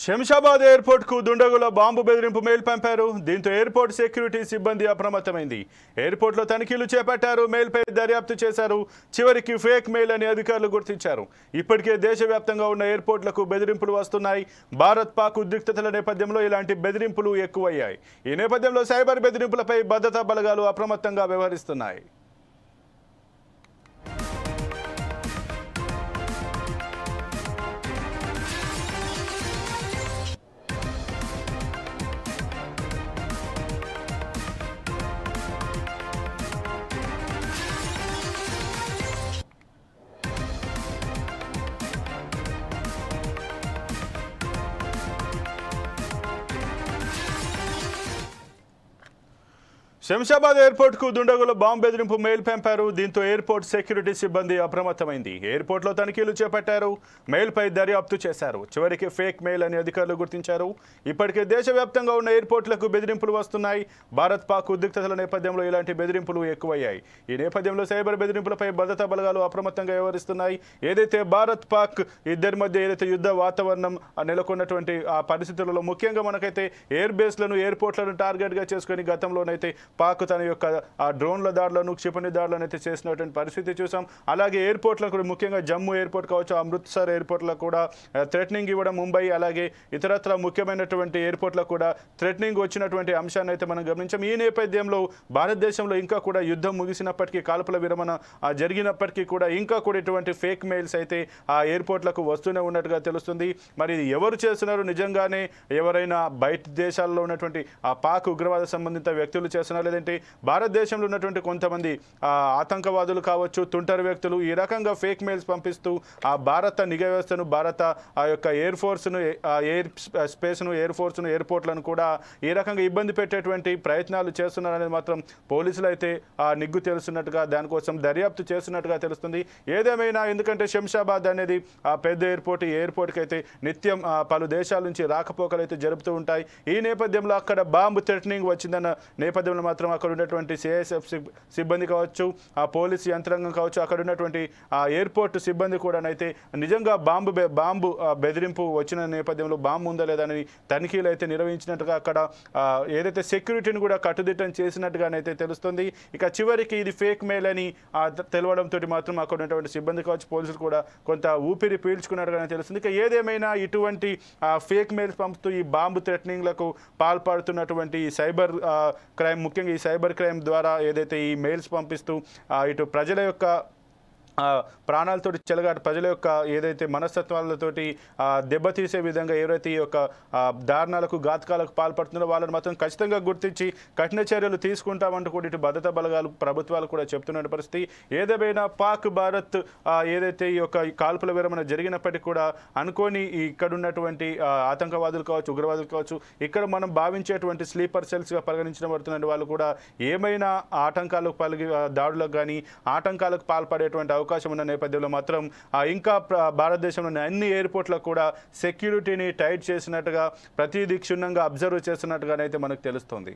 Shamshabad airport కు దుండగుల bomb బెదిరింపు mail పంపారు. దీంతో ఎయిర్పోర్ట్ సెక్యూరిటీ సిబ్బంది అప్రమత్తమైంది. ఎయిర్పోర్ట్ లో తనిఖీలు చేపట్టారు. మెయిల్ పై దర్యాప్తు చేశారు. చివరికి ఫేక్ మెయిల్ అని అధికారులు గుర్తించారు. ఇప్పటికే దేశవ్యాప్తంగా ఉన్న ఎయిర్పోర్ట్లకు బెదిరింపులు వస్తున్నాయి. భారత్ పాక్ ఉద్రిక్తతల నేపథ్యంలో ఇలాంటి బెదిరింపులు ఎక్కువయ్యాయి. ఈ నేపథ్యంలో సైబర్ బెదిరింపులపై భద్రతా బలగాలు అప్రమత్తంగా వ్యవహరిస్తున్నాయి. శంషాబాద్ ఎయిర్పోర్ట్ కు దుండగుల బాంబు బెదిరింపు మెయిల్ పంపారు. దీంతో ఎయిర్పోర్ట్ సెక్యూరిటీ సిబ్బంది అప్రమత్తమైంది. ఎయిర్పోర్ట్ లో తనిఖీలు చేపట్టారు. మెయిల్ పై దర్యాప్తు చేశారు. చివరికి ఫేక్ మెయిల్ అని అధికారులు గుర్తించారు. ఇప్పటికే దేశవ్యాప్తంగా ఉన్న ఎయిర్పోర్ట్లకు బెదిరింపులు వస్తున్నాయి. భారత్ పాక్ ఉద్రిక్తతల నేపథ్యంలో ఇలాంటి బెదిరింపులు ఎక్కువయ్యాయి. ఈ నేపథ్యంలో సైబర్ బెదిరింపులపై భద్రతా బలగాలు అప్రమత్తంగా వ్యవహరిస్తున్నాయి. ఏదైతే భారత్ పాక్ ఇద్దరి మధ్య ఏదైతే యుద్ధ వాతావరణం నెలకొన్నటువంటి ఆ పరిస్థితులలో ముఖ్యంగా మనకైతే ఎయిర్ బేస్లను ఎయిర్పోర్ట్లను టార్గెట్ గా చేసుకుని గతంలోనైతే పాక్ తన యొక్క డ్రోన్ల దాడులను క్షిపణి దాడులను అయితే చేసినటువంటి పరిస్థితి చూసాం. అలాగే ఎయిర్పోర్ట్లకు ముఖ్యంగా జమ్మూ ఎయిర్పోర్ట్ కావచ్చు, అమృత్సర్ ఎయిర్పోర్ట్లకు కూడా థ్రెటనింగ్ ఇవ్వడం, ముంబై అలాగే ఇతరత్ర ముఖ్యమైనటువంటి ఎయిర్పోర్ట్లకు కూడా థ్రెటనింగ్ వచ్చినటువంటి అంశాన్ని అయితే మనం గమనించాం. ఈ నేపథ్యంలో భారతదేశంలో ఇంకా కూడా యుద్ధం ముగిసినప్పటికీ, కాల్పుల విరమణ జరిగినప్పటికీ కూడా ఇంకా కూడా ఇటువంటి ఫేక్ మెయిల్స్ అయితే ఆ ఎయిర్పోర్ట్లకు వస్తూనే ఉన్నట్టుగా తెలుస్తుంది. మరి ఎవరు చేస్తున్నారు? నిజంగానే ఎవరైనా బయట దేశాల్లో ఉన్నటువంటి ఆ పాక్ ఉగ్రవాద సంబంధిత వ్యక్తులు చేస్తున్నారు, లేదంటే భారతదేశంలో ఉన్నటువంటి కొంతమంది ఆతంకవాదులు కావచ్చు, తుంటరి వ్యక్తులు ఈ రకంగా ఫేక్ మెయిల్స్ పంపిస్తూ ఆ భారత నిఘా వ్యవస్థను, భారత ఆ యొక్క ఎయిర్ ఫోర్స్ను, ఎయిర్ స్పేస్ను, ఎయిర్ ఫోర్స్ను, ఎయిర్పోర్ట్లను కూడా ఈ రకంగా ఇబ్బంది పెట్టేటువంటి ప్రయత్నాలు చేస్తున్నారనేది మాత్రం పోలీసులు అయితే నిగ్గు తెలుస్తున్నట్టుగా, దానికోసం దర్యాప్తు చేస్తున్నట్టుగా తెలుస్తుంది. ఏదేమైనా ఎందుకంటే శంషాబాద్ అనేది ఆ పెద్ద ఎయిర్పోర్ట్, ఈ ఎయిర్పోర్ట్కి అయితే నిత్యం పలు దేశాల నుంచి రాకపోకలు అయితే జరుపుతూ ఉంటాయి. ఈ నేపథ్యంలో అక్కడ బాంబు థ్రెటనింగ్ వచ్చిందన్న నేపథ్యంలో మాత్రం అక్కడ ఉన్నటువంటి సిఐఎస్ఎఫ్ సిబ్బంది కావచ్చు, ఆ పోలీసు యంత్రాంగం కావచ్చు, అక్కడ ఉన్నటువంటి ఆ ఎయిర్పోర్ట్ సిబ్బంది కూడా అయితే నిజంగా బాంబు బెదిరింపు వచ్చిన నేపథ్యంలో బాంబు ఉందా లేదా అని తనిఖీలు అయితే నిర్వహించినట్టుగా, అక్కడ ఏదైతే సెక్యూరిటీని కూడా కట్టుదిట్టం చేసినట్టుగానైతే తెలుస్తుంది. ఇక చివరికి ఇది ఫేక్ మెయిల్ అని తెలవడంతో మాత్రం అక్కడ ఉన్నటువంటి సిబ్బంది కావచ్చు, పోలీసులు కూడా కొంత ఊపిరి పీల్చుకున్నట్టుగానే తెలుస్తుంది. ఇక ఏదేమైనా ఇటువంటి ఫేక్ మెయిల్స్ పంపుతూ ఈ బాంబు థ్రెటనింగ్లకు పాల్పడుతున్నటువంటి ఈ సైబర్ క్రైమ్, ముఖ్యంగా ఈ సైబర్ క్రైమ్ ద్వారా ఏదైతే ఈ మెయిల్స్ పంపిస్తూ ఇటు ప్రజల యొక్క ప్రాణాలతోటి చెలగాట, ప్రజల యొక్క ఏదైతే మనస్తత్వాలతోటి దెబ్బతీసే విధంగా ఎవరైతే ఈ యొక్క దారుణాలకు, ఘాతకాలకు పాల్పడుతున్నారో వాళ్ళని మాత్రం ఖచ్చితంగా గుర్తించి కఠిన చర్యలు తీసుకుంటామంటూ కూడా ఇటు భద్రతా బలగాలు, ప్రభుత్వాలు కూడా చెప్తున్న పరిస్థితి. ఏదేమైనా పాక్ భారత్ ఏదైతే ఈ యొక్క కాల్పుల విరమణ జరిగినప్పటికీ కూడా అనుకోని ఇక్కడ ఉన్నటువంటి ఆతంకవాదులు కావచ్చు, ఉగ్రవాదులు కావచ్చు, ఇక్కడ మనం భావించేటువంటి స్లీపర్ సెల్స్గా పరిగణించబడుతున్న వాళ్ళు కూడా ఏమైనా ఆటంకాలకు దాడులకు కానీ ఆటంకాలకు పాల్పడేటువంటి అవకాశం ఉన్న నేపథ్యంలో మాత్రం ఇంకా భారతదేశంలోని అన్ని ఎయిర్పోర్ట్లకు కూడా సెక్యూరిటీని టైట్ చేసినట్టుగా, ప్రతిదీ క్షుణ్ణంగా అబ్జర్వ్ చేస్తున్నట్టుగానైతే మనకు తెలుస్తుంది.